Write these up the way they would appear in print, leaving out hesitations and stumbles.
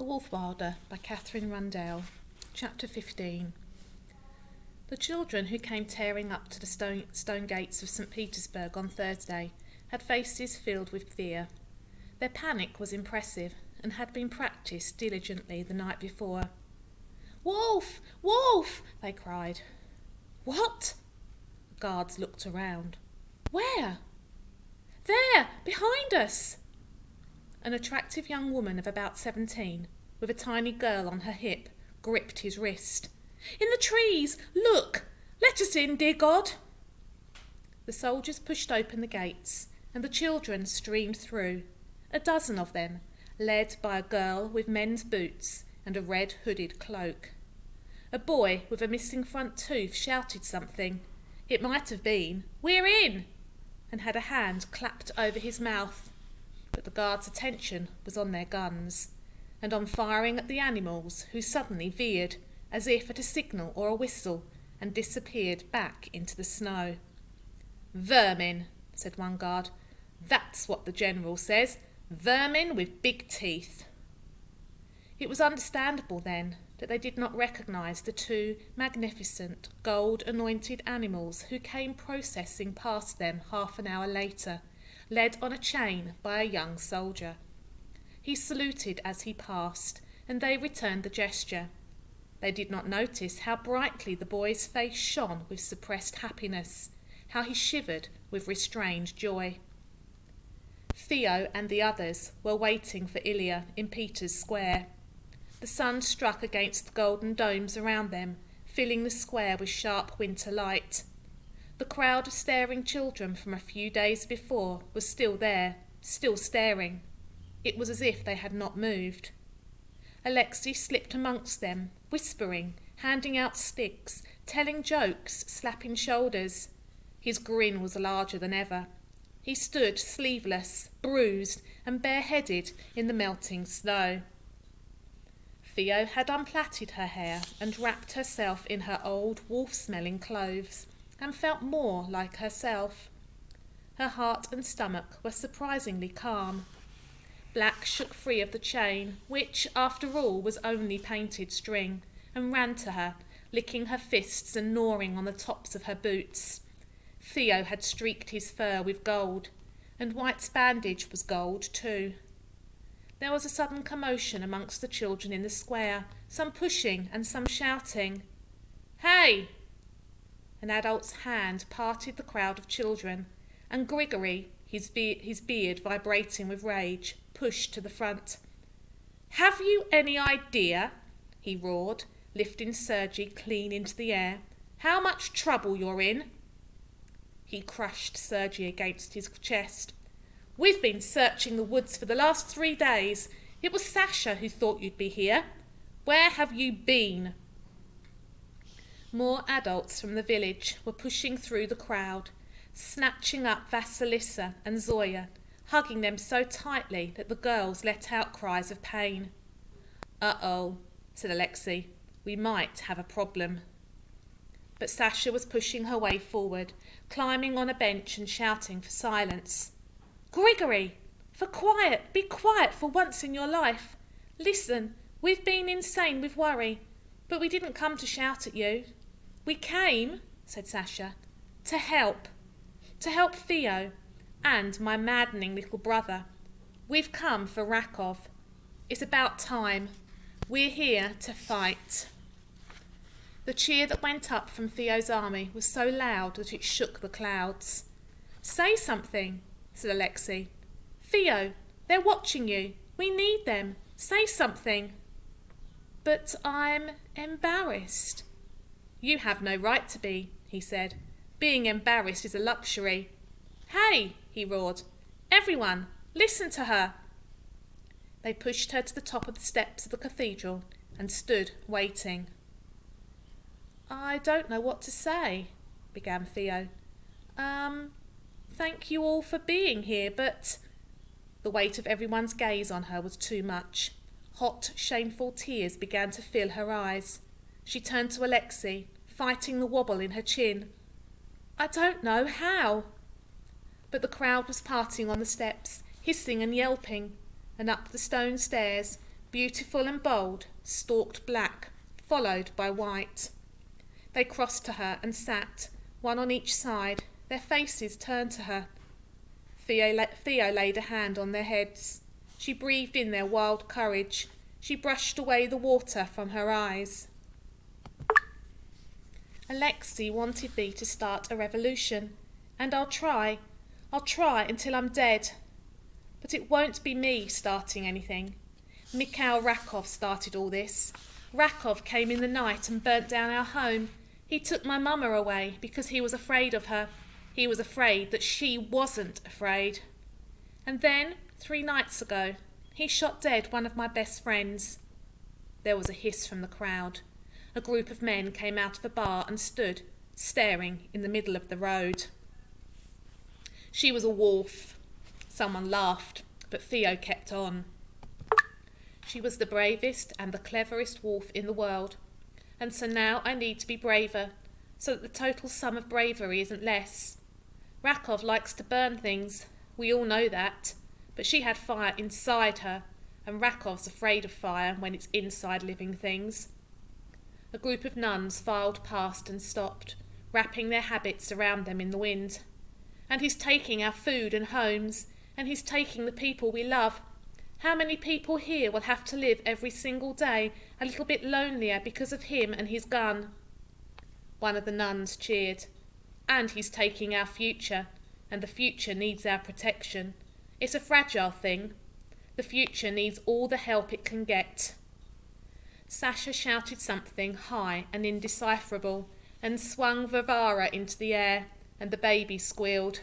The Wolf Wilder by Katherine Rundell. Chapter 15. The children who came tearing up to the stone gates of St. Petersburg on Thursday had faces filled with fear. Their panic was impressive and had been practised diligently the night before. "Wolf! Wolf!" they cried. "What?" The guards looked around. "Where?" "There! Behind us!" An attractive young woman of about 17, with a tiny girl on her hip, gripped his wrist. "In the trees! Look! Let us in, dear God!" The soldiers pushed open the gates, and the children streamed through, a dozen of them, led by a girl with men's boots and a red hooded cloak. A boy with a missing front tooth shouted something. It might have been, "We're in!" and had a hand clapped over his mouth. But the guards' attention was on their guns, and on firing at the animals, who suddenly veered, as if at a signal or a whistle, and disappeared back into the snow. "Vermin," said one guard. "That's what the general says. Vermin with big teeth." It was understandable then that they did not recognise the two magnificent gold-anointed animals who came processing past them half an hour later, led on a chain by a young soldier. He saluted as he passed, and they returned the gesture. They did not notice how brightly the boy's face shone with suppressed happiness, how he shivered with restrained joy. Theo and the others were waiting for Ilya in Peter's Square. The sun struck against the golden domes around them, filling the square with sharp winter light. The crowd of staring children from a few days before was still there, still staring. It was as if they had not moved. Alexei slipped amongst them, whispering, handing out sticks, telling jokes, slapping shoulders. His grin was larger than ever. He stood sleeveless, bruised, and bareheaded in the melting snow. Theo had unplaited her hair and wrapped herself in her old wolf-smelling clothes, and felt more like herself. Her heart and stomach were surprisingly calm. Black shook free of the chain, which, after all, was only painted string, and ran to her, licking her fists and gnawing on the tops of her boots. Theo had streaked his fur with gold, and White's bandage was gold too. There was a sudden commotion amongst the children in the square, some pushing and some shouting. "Hey!" An adult's hand parted the crowd of children, and Grigory, his beard vibrating with rage, pushed to the front. "Have you any idea," he roared, lifting Sergei clean into the air, "how much trouble you're in?" He crushed Sergei against his chest. "We've been searching the woods for the last 3 days. It was Sasha who thought you'd be here. Where have you been?" More adults from the village were pushing through the crowd, snatching up Vasilissa and Zoya, hugging them so tightly that the girls let out cries of pain. "Uh-oh," said Alexei. "We might have a problem." But Sasha was pushing her way forward, climbing on a bench and shouting for silence. "Grigory, be quiet for once in your life. Listen, we've been insane with worry, but we didn't come to shout at you. We came," said Sasha, to help Theo and my maddening little brother. We've come for Rakov. It's about time. We're here to fight." The cheer that went up from Theo's army was so loud that it shook the clouds. "Say something," said Alexei. "Theo, they're watching you. We need them. Say something." "But I'm embarrassed." "You have no right to be," he said. "Being embarrassed is a luxury." "Hey!" he roared. "Everyone, listen to her." They pushed her to the top of the steps of the cathedral and stood waiting. "I don't know what to say," began Theo. Thank you all for being here, but..." The weight of everyone's gaze on her was too much. Hot, shameful tears began to fill her eyes. She turned to Alexei, fighting the wobble in her chin. "I don't know how." But the crowd was parting on the steps, hissing and yelping, and up the stone stairs, beautiful and bold, stalked black, followed by white. They crossed to her and sat, one on each side, their faces turned to her. Theo laid a hand on their heads. She breathed in their wild courage. She brushed away the water from her eyes. Alexei wanted me to start a revolution, and I'll try until I'm dead. But it won't be me starting anything. Mikhail Rakov started all this. Rakov came in the night and burnt down our home. He took my mama away because he was afraid of her. He was afraid that she wasn't afraid. And then, 3 nights ago, he shot dead one of my best friends. There was a hiss from the crowd. A group of men came out of a bar and stood, staring in the middle of the road. She was a wolf. Someone laughed, but Theo kept on. She was the bravest and the cleverest wolf in the world, and so now I need to be braver, so that the total sum of bravery isn't less. Rakov likes to burn things, we all know that, but she had fire inside her, and Rakov's afraid of fire when it's inside living things. A group of nuns filed past and stopped, wrapping their habits around them in the wind. And he's taking our food and homes, and he's taking the people we love. How many people here will have to live every single day a little bit lonelier because of him and his gun? One of the nuns cheered. And he's taking our future, and the future needs our protection. It's a fragile thing. The future needs all the help it can get. Sasha shouted something high and indecipherable, and swung Varvara into the air, and the baby squealed.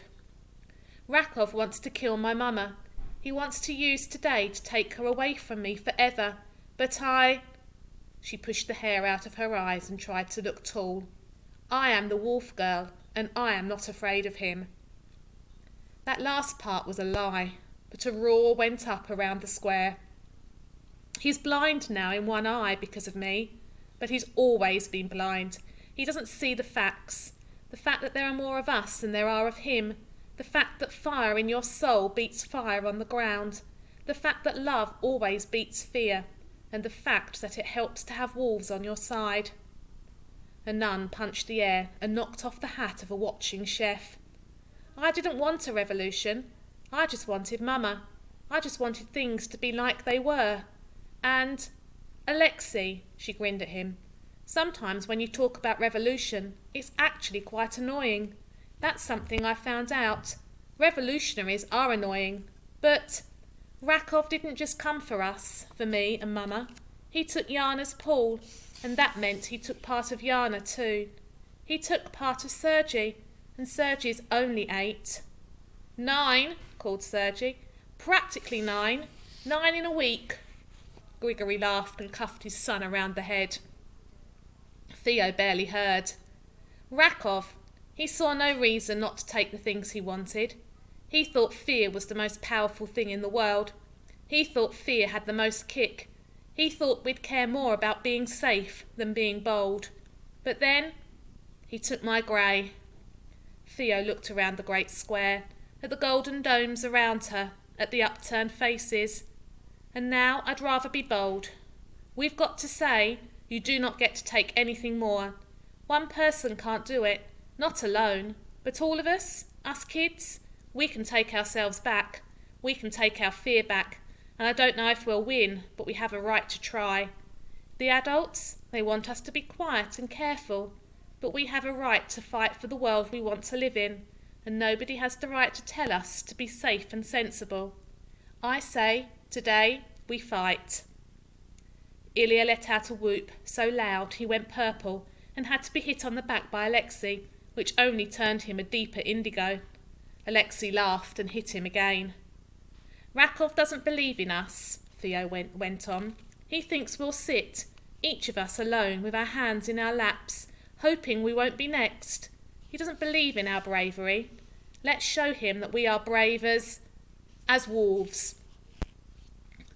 Rakov wants to kill my mama. He wants to use today to take her away from me forever, but I... She pushed the hair out of her eyes and tried to look tall. I am the wolf girl, and I am not afraid of him. That last part was a lie, but a roar went up around the square. He's blind now in one eye because of me, but he's always been blind. He doesn't see the facts. The fact that there are more of us than there are of him. The fact that fire in your soul beats fire on the ground. The fact that love always beats fear. And the fact that it helps to have wolves on your side. A nun punched the air and knocked off the hat of a watching chef. I didn't want a revolution. I just wanted Mama. I just wanted things to be like they were. And, Alexei, she grinned at him, sometimes when you talk about revolution, it's actually quite annoying. That's something I found out. Revolutionaries are annoying. But Rakov didn't just come for us, for me and Mama. He took Yana's Paul, and that meant he took part of Yana too. He took part of Sergei, and Sergei's only 8. 9, called Sergei. Practically 9. 9 in a week. Grigory laughed and cuffed his son around the head. Theo barely heard. Rakov, he saw no reason not to take the things he wanted. He thought fear was the most powerful thing in the world. He thought fear had the most kick. He thought we'd care more about being safe than being bold. But then, he took my grey. Theo looked around the great square, at the golden domes around her, at the upturned faces. And now I'd rather be bold. We've got to say, you do not get to take anything more. One person can't do it, not alone. But all of us kids, we can take ourselves back. We can take our fear back. And I don't know if we'll win, but we have a right to try. The adults, they want us to be quiet and careful. But we have a right to fight for the world we want to live in. And nobody has the right to tell us to be safe and sensible. I say, today, we fight. Ilya let out a whoop so loud he went purple and had to be hit on the back by Alexei, which only turned him a deeper indigo. Alexei laughed and hit him again. Rakov doesn't believe in us, Theo went on. He thinks we'll sit, each of us alone with our hands in our laps, hoping we won't be next. He doesn't believe in our bravery. Let's show him that we are brave as wolves.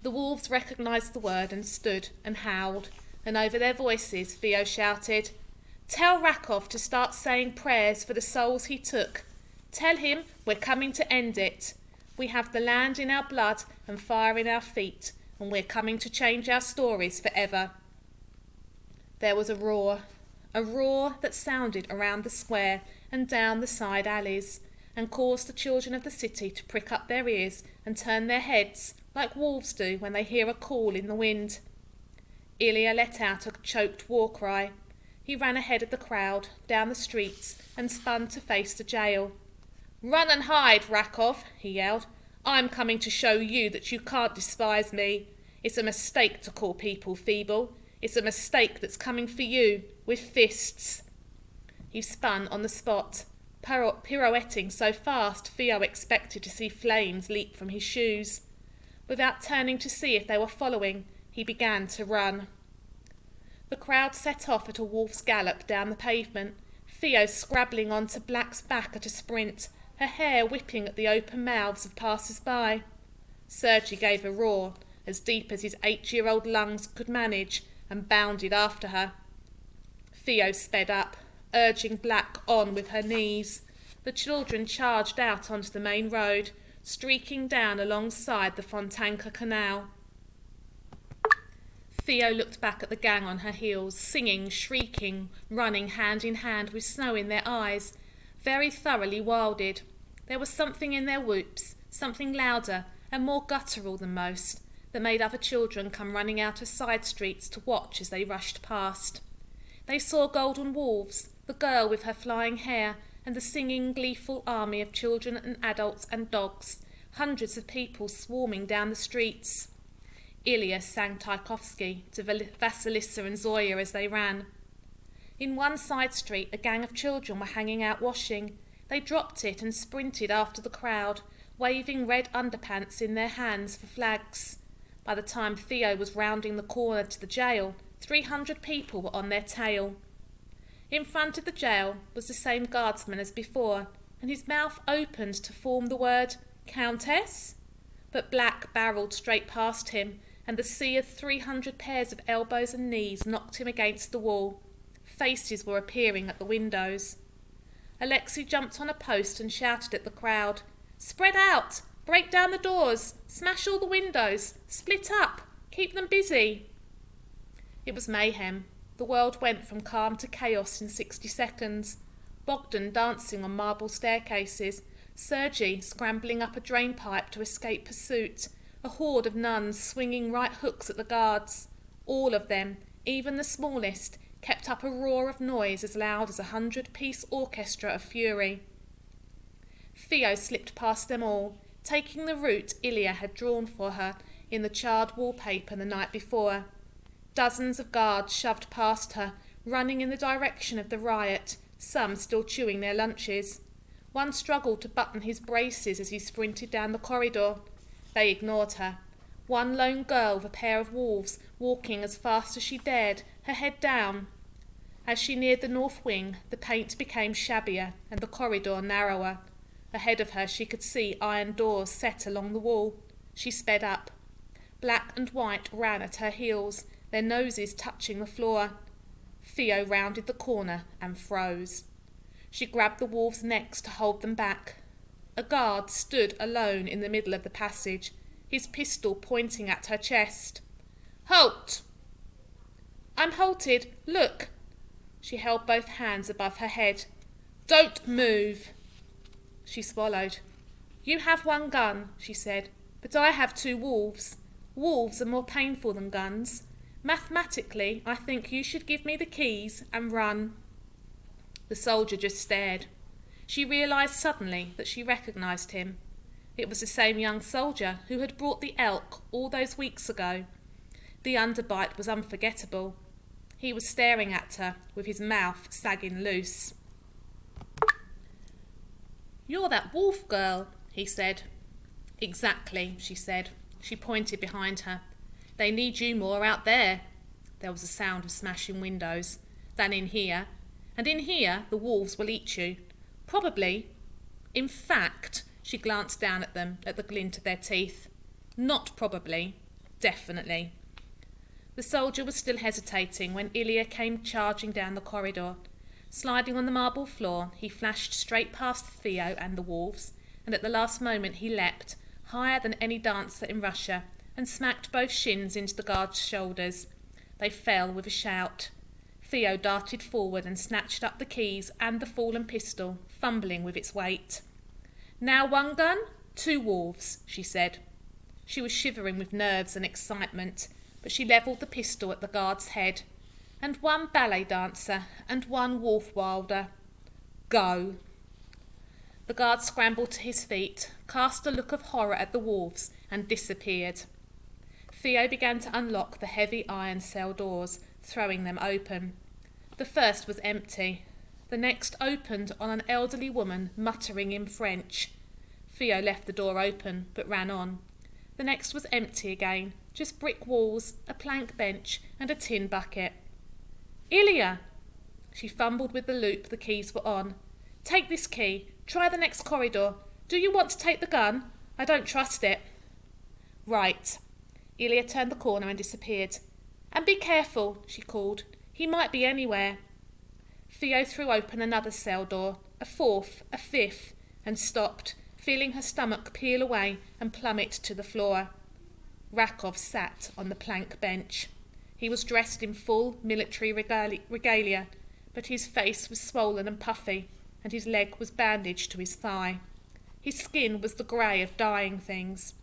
The wolves recognised the word and stood and howled, and over their voices Theo shouted, Tell Rakov to start saying prayers for the souls he took. Tell him we're coming to end it. We have the land in our blood and fire in our feet, and we're coming to change our stories forever." There was a roar that sounded around the square and down the side alleys, and caused the children of the city to prick up their ears and turn their heads like wolves do when they hear a call in the wind. Ilya let out a choked war cry. He ran ahead of the crowd, down the streets, and spun to face the jail. "Run and hide, Rakov," he yelled. "I'm coming to show you that you can't despise me. It's a mistake to call people feeble. It's a mistake that's coming for you, with fists." He spun on the spot, pirouetting so fast Theo expected to see flames leap from his shoes. Without turning to see if they were following, he began to run. The crowd set off at a wolf's gallop down the pavement, Theo scrabbling onto Black's back at a sprint, her hair whipping at the open mouths of passers-by. Sergi gave a roar, as deep as his 8-year-old lungs could manage, and bounded after her. Theo sped up, urging Black on with her knees. The children charged out onto the main road, streaking down alongside the Fontanka Canal. Theo looked back at the gang on her heels, singing, shrieking, running hand in hand with snow in their eyes, very thoroughly wilded. There was something in their whoops, something louder and more guttural than most, that made other children come running out of side streets to watch as they rushed past. They saw Golden Wolves, the girl with her flying hair, and the singing, gleeful army of children and adults and dogs, hundreds of people swarming down the streets. Ilya sang Tchaikovsky to Vasilissa and Zoya as they ran. In one side street, a gang of children were hanging out washing. They dropped it and sprinted after the crowd, waving red underpants in their hands for flags. By the time Theo was rounding the corner to the jail, 300 people were on their tail. In front of the jail was the same guardsman as before, and his mouth opened to form the word "Countess?" But Black barreled straight past him, and the sea of 300 pairs of elbows and knees knocked him against the wall. Faces were appearing at the windows. Alexei jumped on a post and shouted at the crowd, "Spread out! Break down the doors! Smash all the windows! Split up! Keep them busy!" It was mayhem. The world went from calm to chaos in 60 seconds. Bogdan dancing on marble staircases, Sergi scrambling up a drain pipe to escape pursuit, a horde of nuns swinging right hooks at the guards. All of them, even the smallest, kept up a roar of noise as loud as a 100-piece orchestra of fury. Theo slipped past them all, taking the route Ilya had drawn for her in the charred wallpaper the night before. Dozens of guards shoved past her, running in the direction of the riot, some still chewing their lunches. One struggled to button his braces as he sprinted down the corridor. They ignored her. One lone girl with a pair of wolves, walking as fast as she dared, her head down. As she neared the north wing, the paint became shabbier and the corridor narrower. Ahead of her she could see iron doors set along the wall. She sped up. Black and white ran at her heels, their noses touching the floor. Theo rounded the corner and froze. She grabbed the wolves' necks to hold them back. A guard stood alone in the middle of the passage, his pistol pointing at her chest. "Halt!" "I'm halted. Look!" She held both hands above her head. "Don't move!" She swallowed. "You have one gun," she said, "but I have 2 wolves. Wolves are more painful than guns. Mathematically, I think you should give me the keys and run." The soldier just stared. She realised suddenly that she recognised him. It was the same young soldier who had brought the elk all those weeks ago. The underbite was unforgettable. He was staring at her, with his mouth sagging loose. "You're that wolf girl," he said. "Exactly," she said. She pointed behind her. "They need you more out there." There was a sound of smashing windows. "Than in here. And in here the wolves will eat you. Probably. In fact," she glanced down at them, at the glint of their teeth. "Not probably. Definitely." The soldier was still hesitating when Ilya came charging down the corridor. Sliding on the marble floor, he flashed straight past Theo and the wolves, and at the last moment he leapt, higher than any dancer in Russia, and smacked both shins into the guard's shoulders. They fell with a shout. Theo darted forward and snatched up the keys and the fallen pistol, fumbling with its weight. "Now one gun, 2 wolves," she said. She was shivering with nerves and excitement, but she levelled the pistol at the guard's head. "And 1 ballet dancer, and 1 wolf wilder. Go." The guard scrambled to his feet, cast a look of horror at the wolves, and disappeared. Theo began to unlock the heavy iron cell doors, throwing them open. The first was empty. The next opened on an elderly woman muttering in French. Theo left the door open, but ran on. The next was empty again, just brick walls, a plank bench, and a tin bucket. "Ilya!" She fumbled with the loop the keys were on. "Take this key. Try the next corridor. Do you want to take the gun? I don't trust it." "Right." Ilya turned the corner and disappeared. "And be careful," she called. "He might be anywhere." Theo threw open another cell door, a 4th, a 5th, and stopped, feeling her stomach peel away and plummet to the floor. Rakov sat on the plank bench. He was dressed in full military regalia, but his face was swollen and puffy, and his leg was bandaged to his thigh. His skin was the grey of dying things.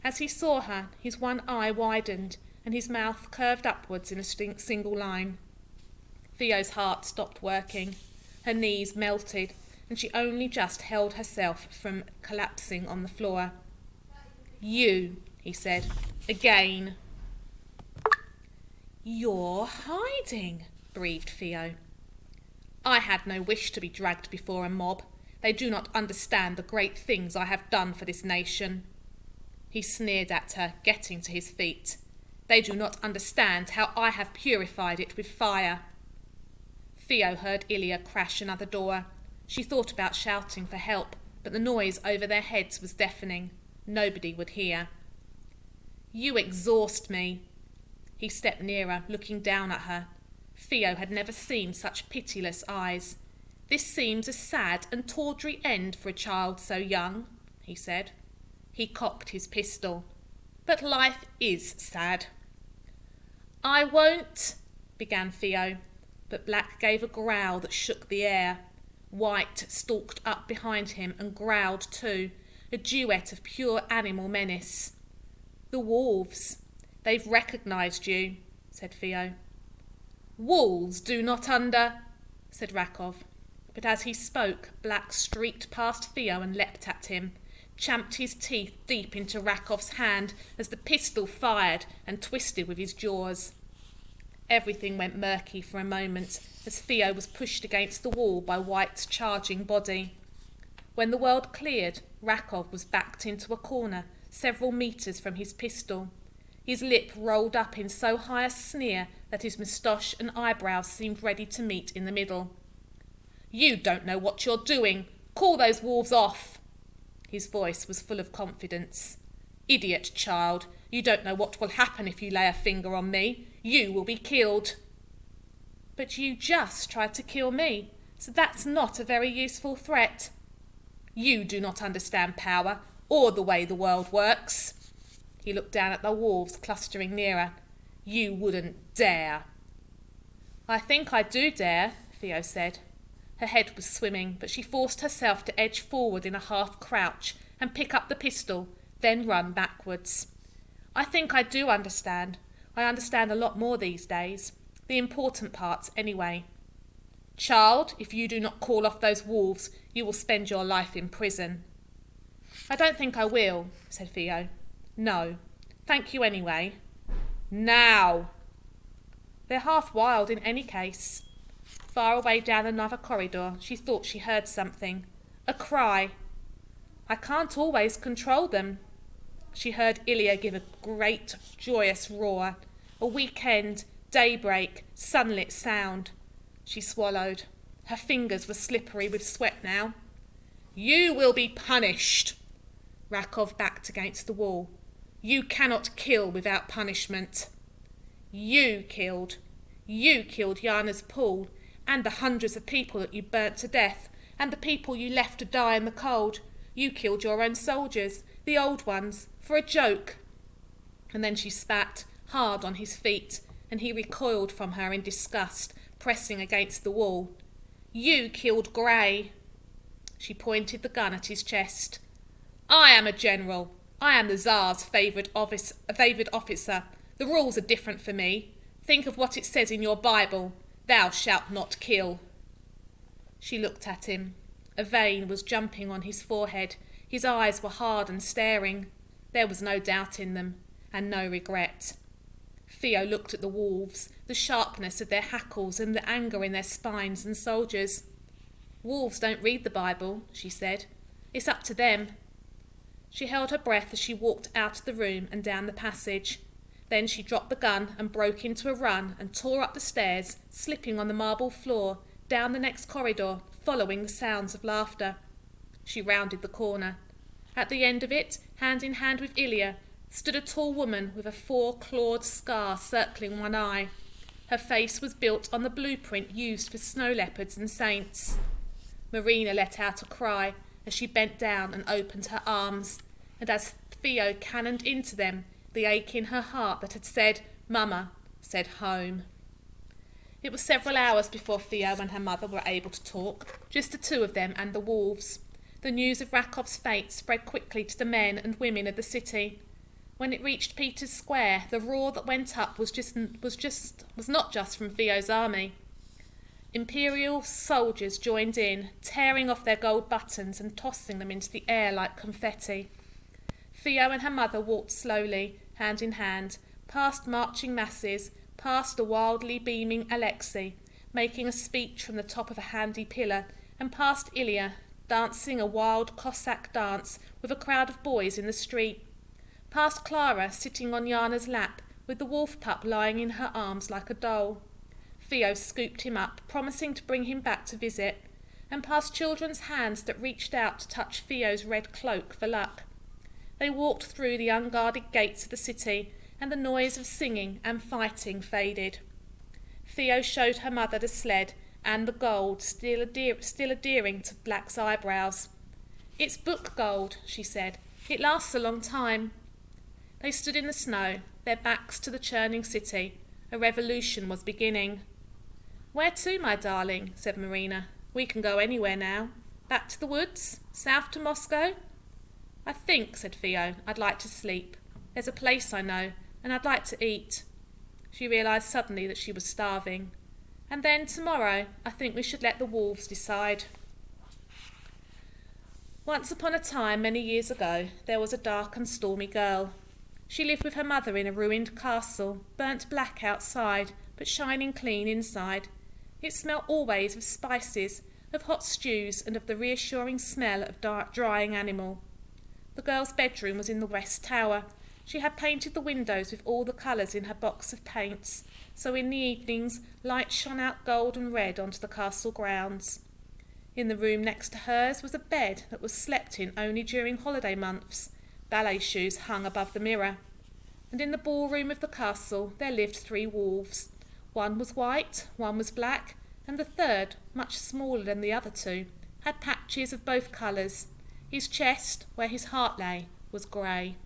As he saw her, his one eye widened, and his mouth curved upwards in a single line. Theo's heart stopped working. Her knees melted, and she only just held herself from collapsing on the floor. "You," he said, "again." "You're hiding," breathed Theo. "I had no wish to be dragged before a mob. They do not understand the great things I have done for this nation." He sneered at her, getting to his feet. "They do not understand how I have purified it with fire." Theo heard Ilya crash another door. She thought about shouting for help, but the noise over their heads was deafening. Nobody would hear. "You exhaust me." He stepped nearer, looking down at her. Theo had never seen such pitiless eyes. "This seems a sad and tawdry end for a child so young," he said. He cocked his pistol. "But life is sad." "I won't," began Theo, but Black gave a growl that shook the air. White stalked up behind him and growled too, a duet of pure animal menace. "The wolves. They've recognised you," said Theo. "Wolves do not said Rakov. But as he spoke, Black streaked past Theo and leapt at him, champed his teeth deep into Rakov's hand as the pistol fired and twisted with his jaws. Everything went murky for a moment as Theo was pushed against the wall by White's charging body. When the world cleared, Rakov was backed into a corner several metres from his pistol. His lip rolled up in so high a sneer that his moustache and eyebrows seemed ready to meet in the middle. "You don't know what you're doing. Call those wolves off." His voice was full of confidence. "Idiot child, you don't know what will happen if you lay a finger on me. You will be killed." "But you just tried to kill me, so that's not a very useful threat." "You do not understand power, or the way the world works." He looked down at the wolves clustering nearer. "You wouldn't dare." "I think I do dare," Theo said. Her head was swimming, but she forced herself to edge forward in a half-crouch and pick up the pistol, then run backwards. "I think I do understand. I understand a lot more these days. The important parts, anyway." "Child, if you do not call off those wolves, you will spend your life in prison." "I don't think I will," said Theo. "No. Thank you anyway." "Now!" "They're half wild in any case." Far away down another corridor, she thought she heard something. A cry. "I can't always control them." She heard Ilya give a great, joyous roar. A weekend, daybreak, sunlit sound. She swallowed. Her fingers were slippery with sweat now. "You will be punished." Rakov backed against the wall. "You cannot kill without punishment." You killed Yana's pool, and the hundreds of people that you burnt to death, and the people you left to die in the cold. You killed your own soldiers, the old ones, for a joke." And then she spat hard on his feet, and he recoiled from her in disgust, pressing against the wall. "You killed Gray." She pointed the gun at his chest. "I am a general. I am the Tsar's favoured officer. The rules are different for me. Think of what it says in your Bible. Thou shalt not kill." She looked at him. A vein was jumping on his forehead. His eyes were hard and staring. There was no doubt in them, and no regret. Theo looked at the wolves, the sharpness of their hackles and the anger in their spines and soldiers. "Wolves don't read the Bible," she said. "It's up to them." She held her breath as she walked out of the room and down the passage. Then she dropped the gun and broke into a run and tore up the stairs, slipping on the marble floor, down the next corridor, following the sounds of laughter. She rounded the corner. At the end of it, hand in hand with Ilya, stood a tall woman with a 4-clawed scar circling one eye. Her face was built on the blueprint used for snow leopards and saints. Marina let out a cry as she bent down and opened her arms, and as Theo cannoned into them, the ache in her heart that had said "Mama" said "home." It was several hours before Theo and her mother were able to talk, just the two of them and the wolves. The news of Rakov's fate spread quickly to the men and women of the city. When it reached Peter's Square, the roar that went up was not just from Theo's army. Imperial soldiers joined in, tearing off their gold buttons and tossing them into the air like confetti. Theo and her mother walked slowly, hand in hand, past marching masses, past the wildly beaming Alexei, making a speech from the top of a handy pillar, and past Ilya, dancing a wild Cossack dance with a crowd of boys in the street. Past Clara, sitting on Yana's lap, with the wolf pup lying in her arms like a doll. Theo scooped him up, promising to bring him back to visit, and past children's hands that reached out to touch Theo's red cloak for luck. They walked through the unguarded gates of the city, and the noise of singing and fighting faded. Theo showed her mother the sled and the gold still adhering to Black's eyebrows. "It's book gold," she said. "It lasts a long time." They stood in the snow, their backs to the churning city. A revolution was beginning. "Where to, my darling?" said Marina. "We can go anywhere now. Back to the woods? South to Moscow?" "I think," said Theo, "I'd like to sleep. There's a place I know, and I'd like to eat." She realised suddenly that she was starving. "And then tomorrow, I think we should let the wolves decide." Once upon a time, many years ago, there was a dark and stormy girl. She lived with her mother in a ruined castle, burnt black outside, but shining clean inside. It smelt always of spices, of hot stews, and of the reassuring smell of drying animal. The girl's bedroom was in the west tower. She had painted the windows with all the colours in her box of paints, so in the evenings light shone out gold and red onto the castle grounds. In the room next to hers was a bed that was slept in only during holiday months. Ballet shoes hung above the mirror. And in the ballroom of the castle there lived 3 wolves. One was white, one was black, and the third, much smaller than the other 2, had patches of both colours. His chest, where his heart lay, was grey.